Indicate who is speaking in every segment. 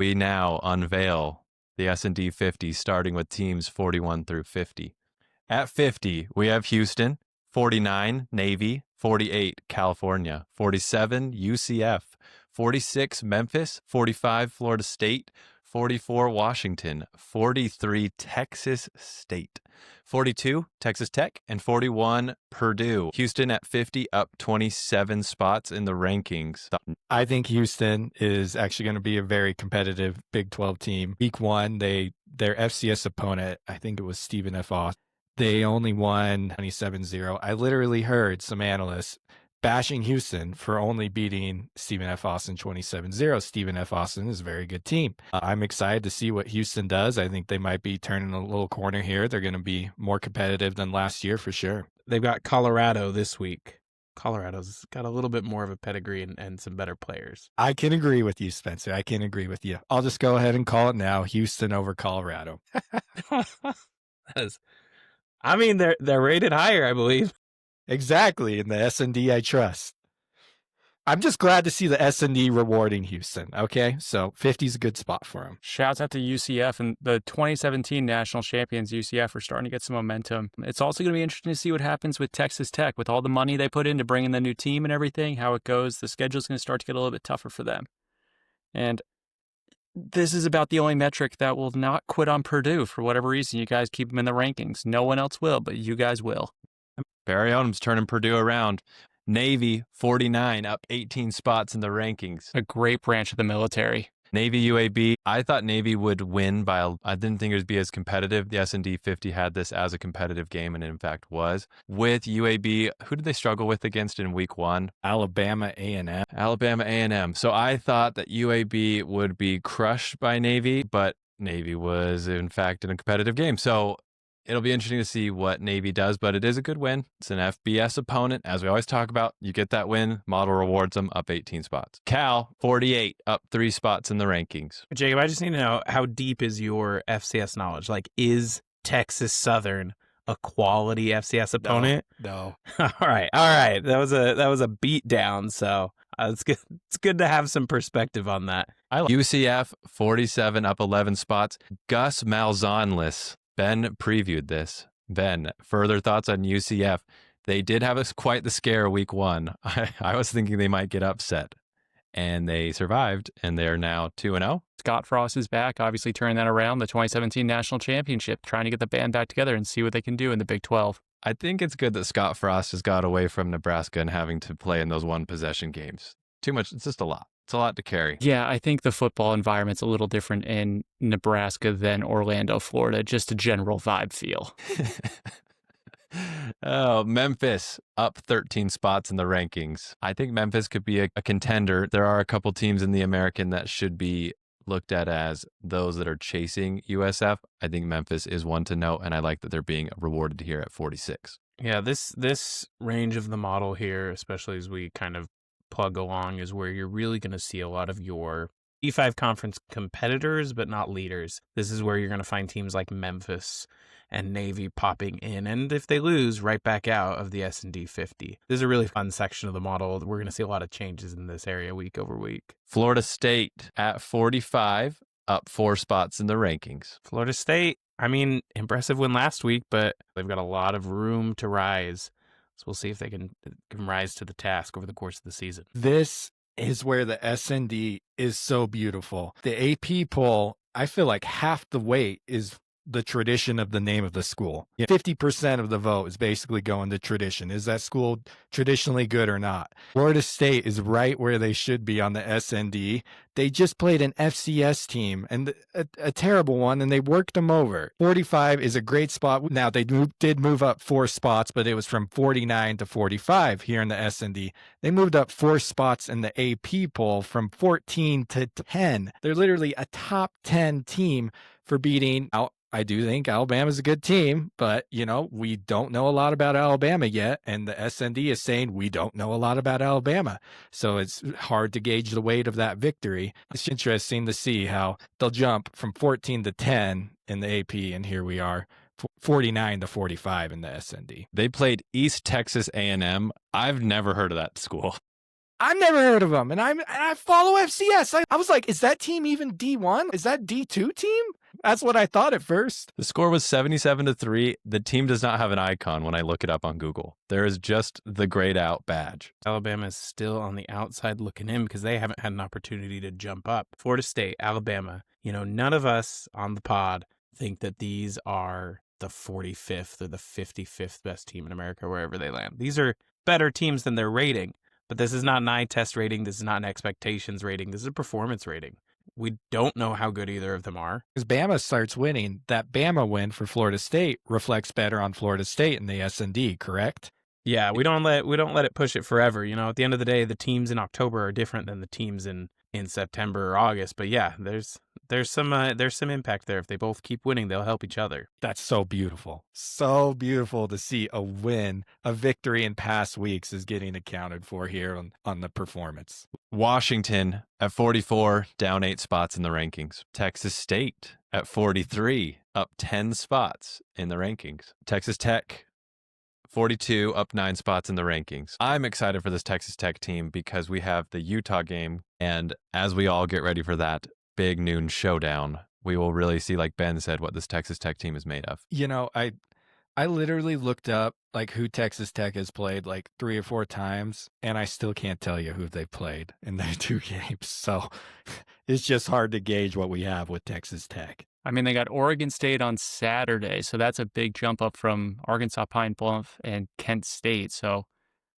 Speaker 1: We now unveil the S&D 50, starting with teams 41 through 50. At 50, we have Houston, 49, Navy, 48, California, 47, UCF, 46, Memphis, 45, Florida State, 44, Washington, 43, Texas State, 42, Texas Tech, and 41, Purdue. Houston at 50, up 27 spots in the rankings.
Speaker 2: I think Houston is actually going to be a very competitive Big 12 team. Week 1, their FCS opponent, I think it was Stephen F. Austin, they only won 27-0. I literally heard some analysts bashing Houston for only beating Stephen F. Austin 27-0. Stephen F. Austin is a very good team. I'm excited to see what Houston does. I think they might be turning a little corner here. They're going to be more competitive than last year for sure.
Speaker 3: They've got Colorado this week. Colorado's got a little bit more of a pedigree and some better players.
Speaker 2: I can agree with you, Spencer. I can agree with you. I'll just go ahead and call it now. Houston over Colorado.
Speaker 3: I mean, they're rated higher, I believe.
Speaker 2: Exactly. In the S&D, I trust. I'm just glad to see the S&D rewarding Houston. Okay, so 50 is a good spot for them.
Speaker 4: Shouts out to UCF and the 2017 national champions. UCF are starting to get some momentum. It's also going to be interesting to see what happens with Texas Tech with all the money they put in to bring in the new team and everything, how it goes. The schedule's going to start to get a little bit tougher for them. And this is about the only metric that will not quit on Purdue for whatever reason. You guys keep them in the rankings. No one else will, but you guys will.
Speaker 1: Barry Odom's turning Purdue around. Navy, 49, up 18 spots in the rankings.
Speaker 4: A great branch of the military.
Speaker 1: Navy UAB, I thought Navy would win I didn't think it would be as competitive. The S&D 50 had this as a competitive game, and it in fact was. With UAB, who did they struggle with against in week 1?
Speaker 2: Alabama A&M.
Speaker 1: Alabama A&M. So I thought that UAB would be crushed by Navy, but Navy was in fact in a competitive game. So it'll be interesting to see what Navy does, but it is a good win. It's an FBS opponent. As we always talk about, you get that win, model rewards them, up 18 spots. Cal, 48, up 3 spots in the rankings.
Speaker 3: Jacob, I just need to know, how deep is your FCS knowledge? Like, is Texas Southern a quality FCS opponent?
Speaker 2: No.
Speaker 3: All right. That was a beat down, so it's good. It's good to have some perspective on that.
Speaker 1: UCF, 47, up 11 spots. Gus Malzahnless. Ben previewed this. Ben, further thoughts on UCF? They did have quite the scare week 1. I was thinking they might get upset, and they survived, and they're now 2-0.
Speaker 4: Scott Frost is back, obviously turning that around. The 2017 national championship, trying to get the band back together and see what they can do in the Big 12.
Speaker 1: I think it's good that Scott Frost has got away from Nebraska and having to play in those one possession games. Too much. It's just a lot. It's a lot to carry.
Speaker 4: Yeah, I think the football environment's a little different in Nebraska than Orlando, Florida. Just a general vibe feel.
Speaker 1: Oh, Memphis, up 13 spots in the rankings. I think Memphis could be a contender. There are a couple teams in the American that should be looked at as those that are chasing USF. I think Memphis is one to note, and I like that they're being rewarded here at 46.
Speaker 3: Yeah, this range of the model here, especially as we kind of plug along, is where you're really going to see a lot of your E5 conference competitors, but not leaders. This is where you're going to find teams like Memphis and Navy popping in, and if they lose, right back out of the S&D 50. This is a really fun section of the model. We're going to see a lot of changes in this area week over week.
Speaker 1: Florida State at 45, up 4 spots in the rankings.
Speaker 3: Florida State, I mean, impressive win last week, but they've got a lot of room to rise. So we'll see if they can rise to the task over the course of the season.
Speaker 2: This is where the S&D is so beautiful. The AP poll, I feel like half the weight is the tradition of the name of the school. 50% of the vote is basically going to tradition. Is that school traditionally good or not? Florida State is right where they should be on the S&D. They just played an FCS team, and a terrible one, and they worked them over. 45 is a great spot. Now, they did move up 4 spots, but it was from 49 to 45 here in the S&D. They moved up 4 spots in the AP poll from 14 to 10. They're literally a top 10 team for beating out. I do think Alabama's a good team, but, we don't know a lot about Alabama yet, and the S&D is saying we don't know a lot about Alabama. So it's hard to gauge the weight of that victory. It's interesting to see how they'll jump from 14 to 10 in the AP, and here we are, 49 to 45 in the S&D.
Speaker 1: They played East Texas A&M. I've never heard of that school.
Speaker 2: I've never heard of them, and I follow FCS. I was like, is that team even D1? Is that D2 team? That's what I thought at first.
Speaker 1: The score was 77-3. The team does not have an icon when I look it up on Google. There is just the grayed out badge.
Speaker 3: Alabama is still on the outside looking in because they haven't had an opportunity to jump up. Florida State, Alabama, none of us on the pod think that these are the 45th or the 55th best team in America, wherever they land. These are better teams than their rating, but this is not an eye test rating. This is not an expectations rating. This is a performance rating. We don't know how good either of them are.
Speaker 2: As Bama starts winning, that Bama win for Florida State reflects better on Florida State in the S&D, correct?
Speaker 3: Yeah, we don't let it push it forever. At the end of the day, the teams in October are different than the teams in September or August. But yeah, there's some impact there. If they both keep winning, they'll help each other.
Speaker 2: That's so beautiful. So beautiful to see a win, a victory in past weeks is getting accounted for here on the performance.
Speaker 1: Washington at 44, down 8 spots in the rankings. Texas State at 43, up 10 spots in the rankings. Texas Tech 42, up 9 spots in the rankings. I'm excited for this Texas Tech team because we have the Utah game, and as we all get ready for that big noon showdown, we will really see, like Ben said, what this Texas Tech team is made of.
Speaker 2: I literally looked up who Texas Tech has played 3 or 4 times, and I still can't tell you who they've played in their 2 games. So it's just hard to gauge what we have with Texas Tech.
Speaker 4: I mean, they got Oregon State on Saturday, so that's a big jump up from Arkansas Pine Bluff and Kent State. So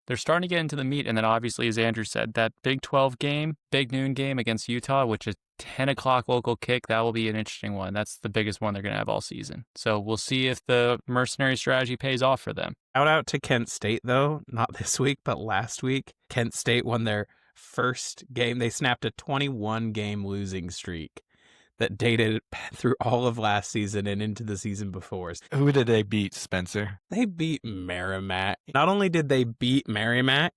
Speaker 4: they're starting to get into the meat. And then obviously, as Andrew said, that Big 12 game, big noon game against Utah, which is 10 o'clock local kick, that will be an interesting one. That's the biggest one they're going to have all season. So we'll see if the mercenary strategy pays off for them.
Speaker 3: Shout out to Kent State, though, not this week, but last week. Kent State won their first game. They snapped a 21-game losing streak that dated through all of last season and into the season before.
Speaker 2: Who did they beat, Spencer?
Speaker 3: They beat Merrimack. Not only did they beat Merrimack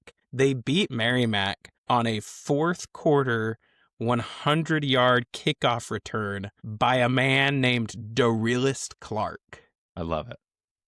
Speaker 3: on a fourth quarter 100-yard kickoff return by a man named Dorilist Clark.
Speaker 1: I love it.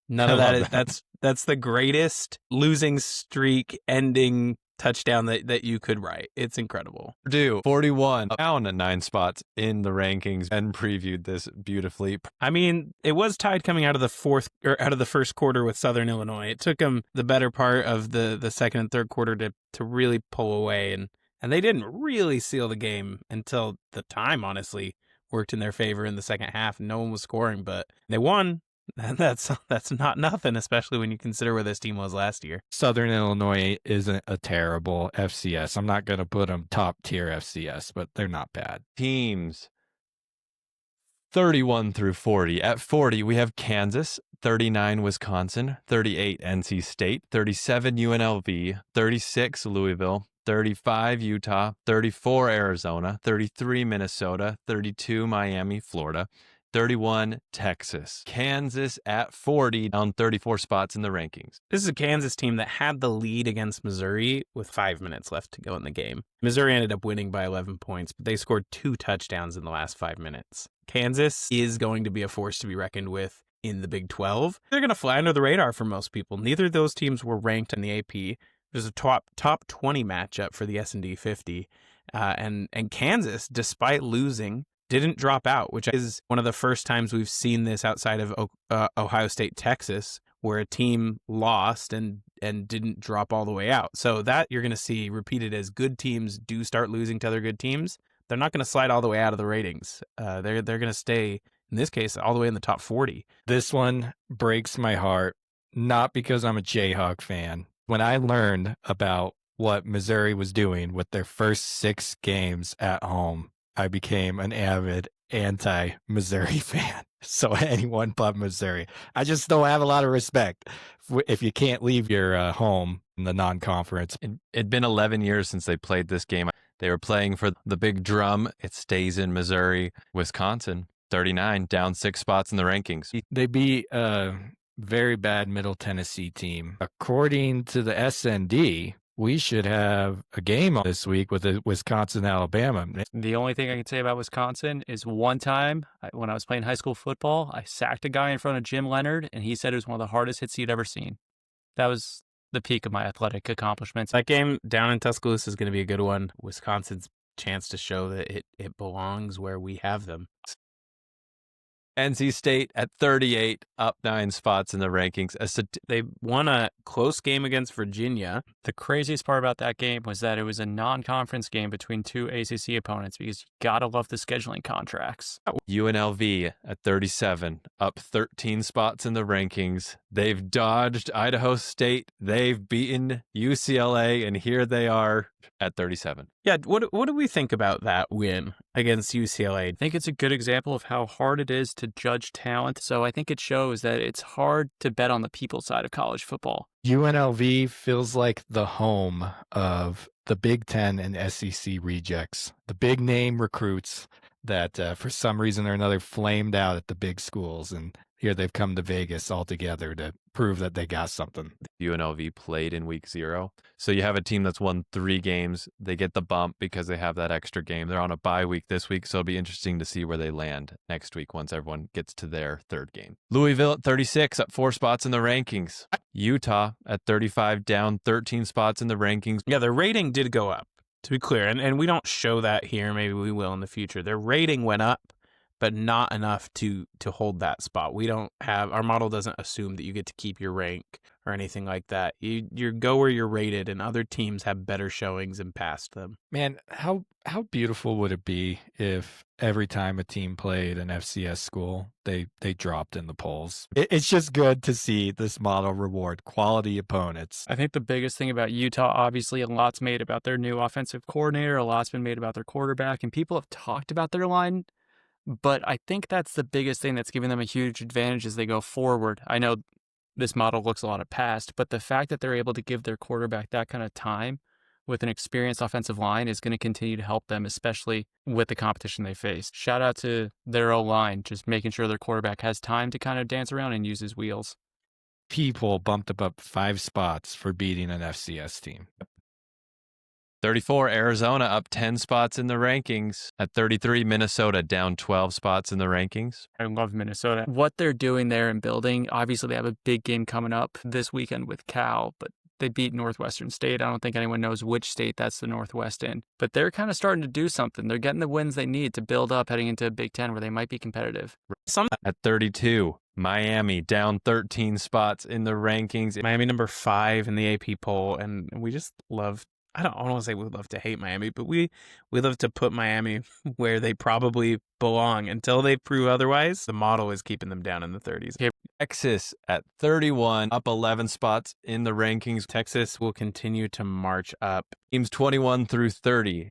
Speaker 3: None of that is that's the greatest losing streak ending touchdown that you could write. It's incredible.
Speaker 1: Purdue 41, down at 9 spots in the rankings, and previewed this beautifully.
Speaker 3: I mean, it was tied coming out of the first quarter with Southern Illinois. It took them the better part of the second and third quarter to really pull away, and they didn't really seal the game until the time, honestly, worked in their favor in the second half. No one was scoring, but they won. And that's not nothing, especially when you consider where this team was last year.
Speaker 2: Southern Illinois isn't a terrible FCS. I'm not going to put them top tier FCS, but they're not bad.
Speaker 1: Teams 31 through 40. At 40, we have Kansas, 39 Wisconsin, 38 NC State, 37 UNLV, 36 Louisville, 35 Utah, 34 Arizona, 33 Minnesota, 32 Miami, Florida, 31 Texas. Kansas at 40, down 34 spots in the rankings.
Speaker 3: This is a Kansas team that had the lead against Missouri with 5 minutes left to go in the game. Missouri ended up winning by 11 points, but they scored 2 touchdowns in the last 5 minutes. Kansas is going to be a force to be reckoned with in the Big 12. They're going to fly under the radar for most people. Neither of those teams were ranked in the AP. There's a top 20 matchup for the S&D 50. And Kansas, despite losing, didn't drop out, which is one of the first times we've seen this outside of Ohio State, Texas, where a team lost and didn't drop all the way out. So that you're going to see repeated as good teams do start losing to other good teams. They're not going to slide all the way out of the ratings. They're going to stay, in this case, all the way in the top 40.
Speaker 2: This one breaks my heart, not because I'm a Jayhawk fan. When I learned about what Missouri was doing with their first 6 games at home, I became an avid anti-Missouri fan. So anyone but Missouri. I just don't have a lot of respect if you can't leave your home in the non-conference.
Speaker 1: It'd been 11 years since they played this game. They were playing for the big drum. It stays in Missouri. Wisconsin, 39, down 6 spots in the rankings.
Speaker 2: They beat a very bad Middle Tennessee team. According to the SND, we should have a game this week with Wisconsin-Alabama.
Speaker 4: The only thing I can say about Wisconsin is one time when I was playing high school football, I sacked a guy in front of Jim Leonard, and he said it was one of the hardest hits he'd ever seen. That was the peak of my athletic accomplishments.
Speaker 3: That game down in Tuscaloosa is going to be a good one. Wisconsin's chance to show that it belongs where we have them.
Speaker 1: NC State at 38, up 9 spots in the rankings.
Speaker 3: They won a close game against Virginia.
Speaker 4: The craziest part about that game was that it was a non-conference game between two ACC opponents because you gotta love the scheduling contracts.
Speaker 1: UNLV at 37, up 13 spots in the rankings. They've dodged Idaho State. They've beaten UCLA, and here they are at 37.
Speaker 3: Yeah, what do we think about that win against UCLA?
Speaker 4: I think it's a good example of how hard it is to judge talent. So I think it shows that it's hard to bet on the people side of college football.
Speaker 2: UNLV feels like the home of the Big Ten and SEC rejects, the big name recruits that for some reason or another flamed out at the big schools. And here they've come to Vegas all together to prove that they got something.
Speaker 1: UNLV played in week 0. So you have a team that's won 3 games. They get the bump because they have that extra game. They're on a bye week this week, so it'll be interesting to see where they land next week once everyone gets to their 3rd game. Louisville at 36, up 4 spots in the rankings. Utah at 35, down 13 spots in the rankings.
Speaker 3: Yeah, their rating did go up, to be clear. And we don't show that here. Maybe we will in the future. Their rating went up, but not enough to hold that spot. We don't have, our model doesn't assume that you get to keep your rank or anything like that. You go where you're rated, and other teams have better showings and passed them.
Speaker 2: Man, how beautiful would it be if every time a team played an FCS school, they dropped in the polls? It's just good to see this model reward quality opponents.
Speaker 4: I think the biggest thing about Utah, obviously, a lot's made about their new offensive coordinator, a lot's been made about their quarterback, and people have talked about their line. But I think that's the biggest thing that's giving them a huge advantage as they go forward. I know this model looks a lot of past, but the fact that they're able to give their quarterback that kind of time with an experienced offensive line is going to continue to help them, especially with the competition they face. Shout out to their O-line, just making sure their quarterback has time to kind of dance around and use his wheels.
Speaker 2: People bumped up 5 spots for beating an FCS team.
Speaker 1: 34, Arizona up 10 spots in the rankings. At 33, Minnesota down 12 spots in the rankings.
Speaker 4: I love Minnesota. What they're doing there and building, obviously they have a big game coming up this weekend with Cal, but they beat Northwestern State. I don't think anyone knows which state that's the Northwest in. But they're kind of starting to do something. They're getting the wins they need to build up heading into Big Ten where they might be competitive.
Speaker 1: At 32, Miami down 13 spots in the rankings.
Speaker 3: Miami number 5 in the AP poll, and we just love, I don't want to say we love to hate Miami, but we love to put Miami where they probably belong until they prove otherwise. The model is keeping them down in the 30s.
Speaker 1: Texas at 31, up 11 spots in the rankings.
Speaker 3: Texas will continue to march up.
Speaker 1: Teams 21 through 30.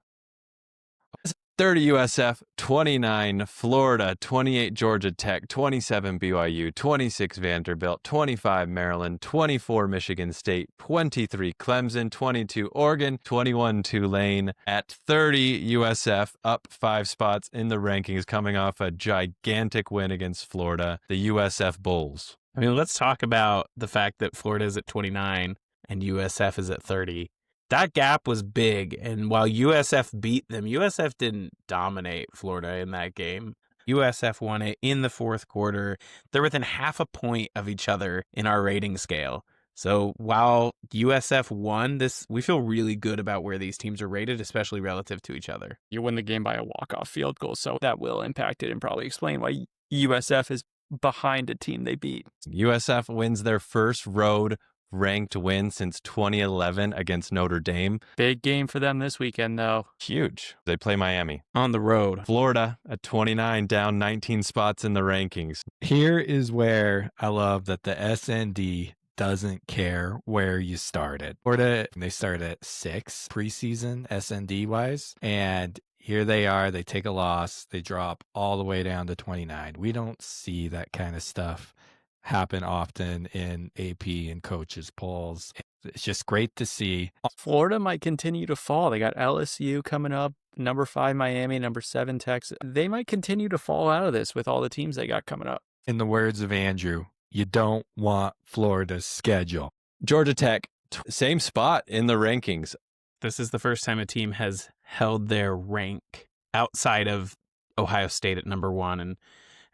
Speaker 1: 30 USF, 29 Florida, 28 Georgia Tech, 27 BYU, 26 Vanderbilt, 25 Maryland, 24 Michigan State, 23 Clemson, 22 Oregon, 21 Tulane. At 30 USF, up 5 spots in the rankings, coming off a gigantic win against Florida, the USF Bulls.
Speaker 3: I mean, let's talk about the fact that Florida is at 29 and USF is at 30. That gap was big, and while USF beat them, USF didn't dominate Florida in that game. USF won it in the 4th quarter. They're within half a point of each other in our rating scale. So while USF won this, we feel really good about where these teams are rated, especially relative to each other.
Speaker 4: You win the game by a walk-off field goal, so that will impact it and probably explain why USF is behind a team they beat.
Speaker 1: USF wins their first road ranked win since 2011 against Notre Dame.
Speaker 4: Big game for them this weekend, though.
Speaker 1: Huge. They play Miami.
Speaker 3: On the road.
Speaker 1: Florida at 29, down 19 spots in the rankings.
Speaker 2: Here is where I love that the SND doesn't care where you started. Florida, they started at 6 preseason SND wise, and here they are. They take a loss. They drop all the way down to 29. We don't see that kind of stuff happen often in AP and coaches polls. It's just great to see.
Speaker 4: Florida might continue to fall. They got LSU coming up, number 5 Miami, number 7 Texas. They might continue to fall out of this with all the teams they got coming up.
Speaker 2: In the words of Andrew, you don't want Florida's schedule.
Speaker 1: Georgia Tech, same spot in the rankings.
Speaker 3: This is the first time a team has held their rank outside of Ohio State at number 1. And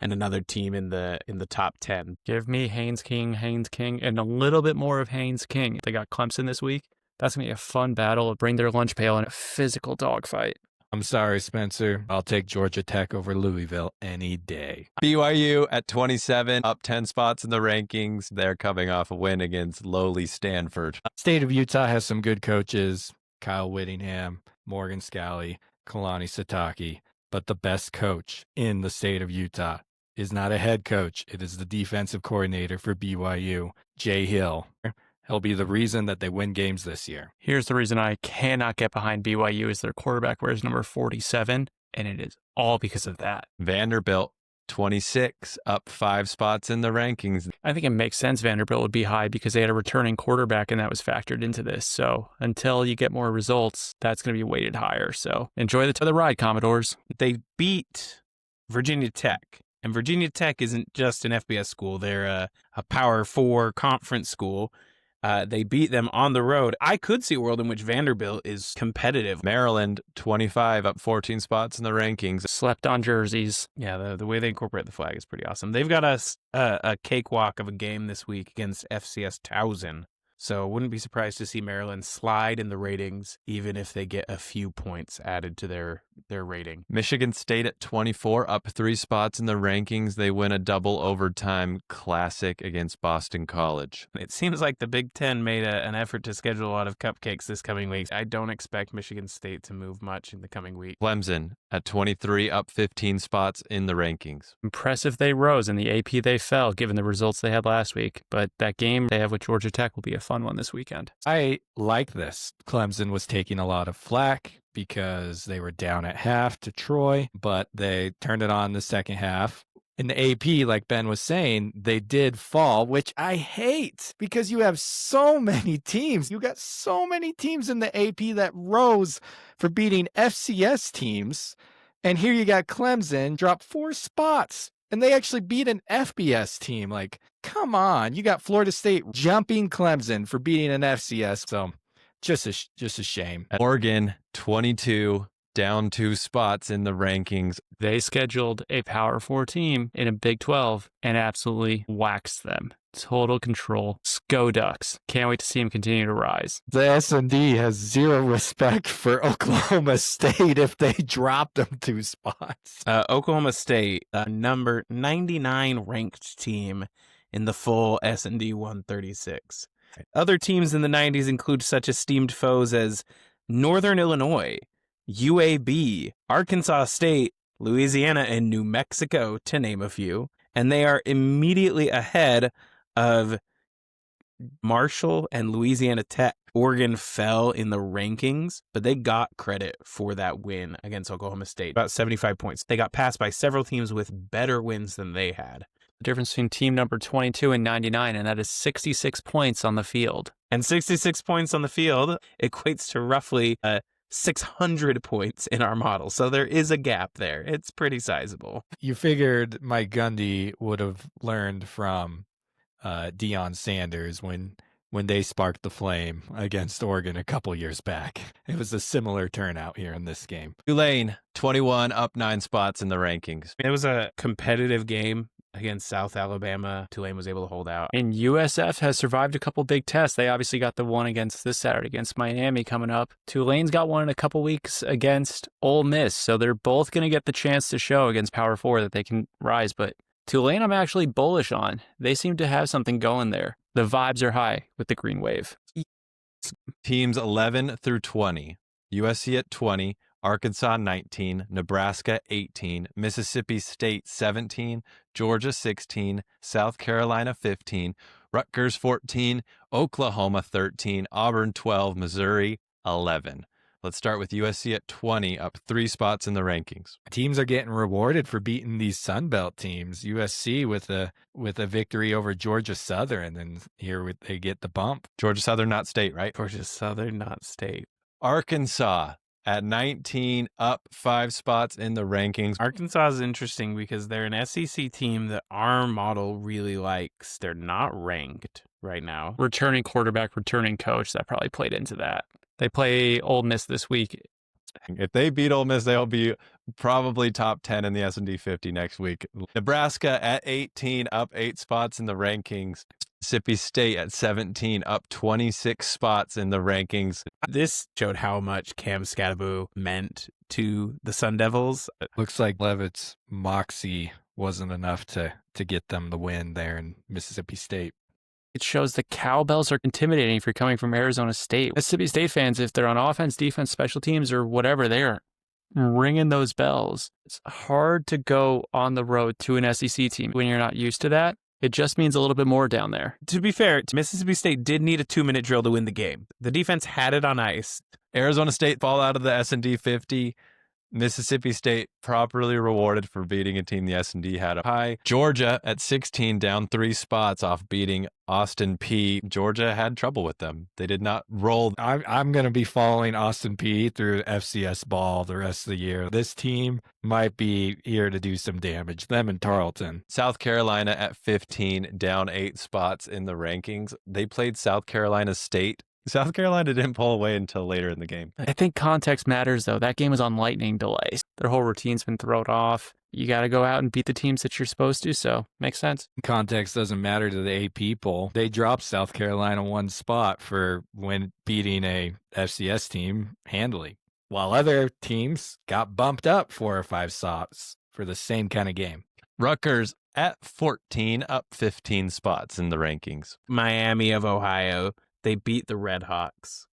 Speaker 3: and another team in the top 10.
Speaker 4: Give me Haynes King, and a little bit more of Haynes King. They got Clemson this week. That's going to be a fun battle. Bring their lunch pail in a physical dogfight.
Speaker 2: I'm sorry, Spencer. I'll take Georgia Tech over Louisville any day.
Speaker 1: BYU at 27, up 10 spots in the rankings. They're coming off a win against lowly Stanford.
Speaker 2: State of Utah has some good coaches. Kyle Whittingham, Morgan Scalley, Kalani Sitake. But the best coach in the state of Utah is not a head coach. It is the defensive coordinator for BYU, Jay Hill. He'll be the reason that they win games this year.
Speaker 4: Here's the reason I cannot get behind BYU is their quarterback wears number 47, and it is all because of that.
Speaker 1: Vanderbilt, 26, up 5 spots in the rankings.
Speaker 4: I think it makes sense Vanderbilt would be high because they had a returning quarterback, and that was factored into this. So until you get more results, that's going to be weighted higher. So enjoy the ride, Commodores.
Speaker 3: They beat Virginia Tech. And Virginia Tech isn't just an FBS school. They're a Power 4 conference school. They beat them on the road. I could see a world in which Vanderbilt is competitive.
Speaker 1: Maryland, 25, up 14 spots in the rankings.
Speaker 4: Slept on jerseys.
Speaker 3: Yeah, the way they incorporate the flag is pretty awesome. They've got a cakewalk of a game this week against FCS Towson. So wouldn't be surprised to see Maryland slide in the ratings, even if they get a few points added to their rating.
Speaker 1: Michigan State at 24, up 3 spots in the rankings. They win a double overtime classic against Boston College.
Speaker 3: It seems like the Big Ten made an effort to schedule a lot of cupcakes this coming week. I don't expect Michigan State to move much in the coming week.
Speaker 1: Clemson at 23, up 15 spots in the rankings.
Speaker 4: Impressive they rose. In the AP they fell, given the results they had last week. But that game they have with Georgia Tech will be a fun one this weekend.
Speaker 2: I like this. Clemson was taking a lot of flack because they were down at half to Troy, but they turned it on the second half. In the AP, like Ben was saying, they did fall, which I hate because you have so many teams. You got so many teams in the AP that rose for beating FCS teams. And here you got Clemson drop 4 spots. And they actually beat an FBS team. Like, come on. You got Florida State jumping Clemson for beating an FCS. So just a shame.
Speaker 1: Oregon, 22, down 2 spots in the rankings.
Speaker 4: They scheduled a Power 4 team in a Big 12 and absolutely waxed them. Total control. Go Ducks. Can't wait to see them continue to rise.
Speaker 2: The S&D has zero respect for Oklahoma State if they drop them 2 spots.
Speaker 3: Oklahoma State, number 99 ranked team in the full S&D 136. Other teams in the 90s include such esteemed foes as Northern Illinois, UAB, Arkansas State, Louisiana, and New Mexico, to name a few. And they are immediately ahead of Marshall and Louisiana Tech. Oregon fell in the rankings, but they got credit for that win against Oklahoma State. About 75 points. They got passed by several teams with better wins than they had.
Speaker 4: The difference between team number 22 and 99, and that is 66 points on the field.
Speaker 3: And 66 points on the field equates to roughly 600 points in our model. So there is a gap there. It's pretty sizable.
Speaker 2: You figured Mike Gundy would have learned from Deion Sanders when they sparked the flame against Oregon a couple years back. It was a similar turnout here in this game.
Speaker 1: Tulane, 21, up 9 spots in the rankings.
Speaker 3: It was a competitive game against South Alabama. Tulane was able to hold out.
Speaker 4: And USF has survived a couple big tests. They obviously got the one against this Saturday against Miami coming up. Tulane's got one in a couple weeks against Ole Miss. So they're both going to get the chance to show against Power 4 that they can rise. But Tulane I'm actually bullish on. They seem to have something going there. The vibes are high with the Green Wave.
Speaker 1: Teams 11 through 20. USC at 20, Arkansas 19, Nebraska 18, Mississippi State 17, Georgia 16, South Carolina 15, Rutgers 14, Oklahoma 13, Auburn 12, Missouri 11. Let's start with USC at 20, up 3 spots in the rankings.
Speaker 2: Teams are getting rewarded for beating these Sun Belt teams. USC with a victory over Georgia Southern, and here they get the bump.
Speaker 1: Georgia Southern, not state, right?
Speaker 3: Georgia Southern, not state.
Speaker 1: Arkansas at 19, up 5 spots in the rankings.
Speaker 3: Arkansas is interesting because they're an SEC team that our model really likes. They're not ranked right now.
Speaker 4: Returning quarterback, returning coach, that probably played into that. They play Ole Miss this week.
Speaker 1: If they beat Ole Miss, they'll be probably top 10 in the S&D 50 next week. Nebraska at 18, up 8 spots in the rankings. Mississippi State at 17, up 26 spots in the rankings.
Speaker 3: This showed how much Cam Scadaboo meant to the Sun Devils.
Speaker 2: Looks like Levitt's moxie wasn't enough to get them the win there in Mississippi State.
Speaker 4: It shows the cowbells are intimidating if you're coming from Arizona State. Mississippi State fans, if they're on offense, defense, special teams, or whatever, they are ringing those bells. It's hard to go on the road to an SEC team when you're not used to that. It just means a little bit more down there.
Speaker 3: To be fair, Mississippi State did need a 2-minute drill to win the game. The defense had it on ice.
Speaker 1: Arizona State fall out of the S&D 50. Mississippi State properly rewarded for beating a team the S&D had up high. Georgia at 16, down 3 spots off beating Austin P. Georgia had trouble with them. They did not roll.
Speaker 2: I'm going to be following Austin P through FCS ball the rest of the year. This team might be here to do some damage. Them and Tarleton.
Speaker 1: South Carolina at 15, down 8 spots in the rankings. They played South Carolina State. South Carolina didn't pull away until later in the game.
Speaker 4: I think context matters, though. That game was on lightning delays. Their whole routine's been thrown off. You got to go out and beat the teams that you're supposed to, so makes sense.
Speaker 2: Context doesn't matter to the AP poll. They dropped South Carolina 1 spot for when beating a FCS team handily, while other teams got bumped up 4 or 5 spots for the same kind of game.
Speaker 1: Rutgers at 14, up 15 spots in the rankings.
Speaker 3: Miami of Ohio, they beat the Red Hawks.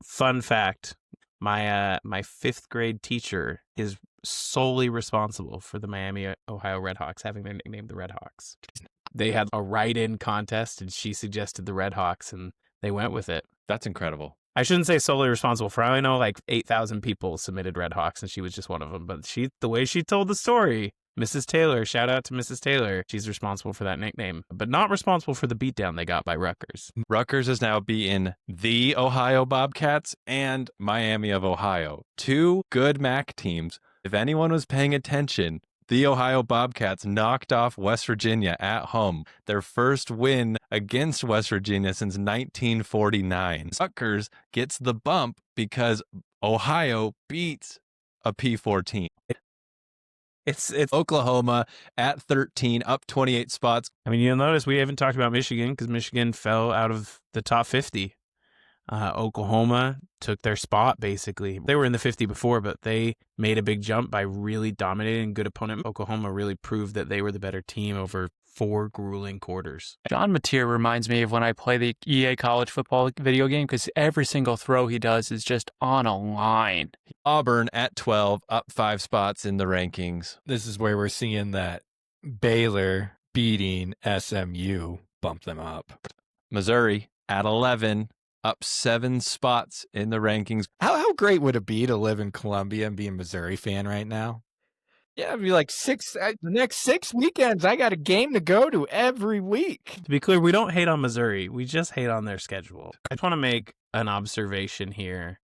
Speaker 3: Fun fact, my 5th grade teacher is solely responsible for the Miami, Ohio Red Hawks having their nickname the Red Hawks. They had a write-in contest, and she suggested the Red Hawks, and they went with it.
Speaker 1: That's incredible.
Speaker 3: I shouldn't say solely responsible. For all I know, like 8,000 people submitted Red Hawks, and she was just one of them. But the way she told the story, Mrs. Taylor, shout out to Mrs. Taylor. She's responsible for that nickname, but not responsible for the beatdown they got by Rutgers.
Speaker 1: Rutgers is now beating the Ohio Bobcats and Miami of Ohio. 2 good MAC teams. If anyone was paying attention, the Ohio Bobcats knocked off West Virginia at home, their first win against West Virginia since 1949. Rutgers gets the bump because Ohio beats a P14.
Speaker 3: It's
Speaker 1: Oklahoma at 13, up 28 spots.
Speaker 3: I mean, you'll notice we haven't talked about Michigan because Michigan fell out of the top 50. Oklahoma took their spot, basically. They were in the 50 before, but they made a big jump by really dominating good opponent. Oklahoma really proved that they were the better team over 4 grueling quarters.
Speaker 4: John Mateer reminds me of when I play the EA college football video game because every single throw he does is just on a line.
Speaker 1: Auburn at 12, up 5 spots in the rankings.
Speaker 2: This is where we're seeing that Baylor beating SMU bump them up.
Speaker 1: Missouri at 11, up 7 spots in the rankings.
Speaker 2: How great would it be to live in Columbia and be a Missouri fan right now? Yeah, it'd be like the next 6 weekends, I got a game to go to every week.
Speaker 3: To be clear, we don't hate on Missouri. We just hate on their schedule. I just want to make an observation here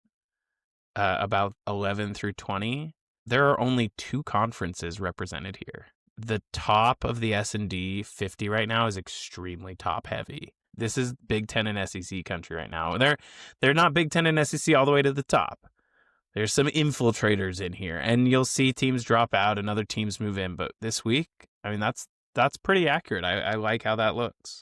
Speaker 3: about 11 through 20. There are only 2 conferences represented here. The top of the S&D 50 right now is extremely top heavy. This is Big Ten and SEC country right now. They're not Big Ten and SEC all the way to the top. There's some infiltrators in here, and you'll see teams drop out and other teams move in. But this week, I mean, that's pretty accurate. I like how that looks.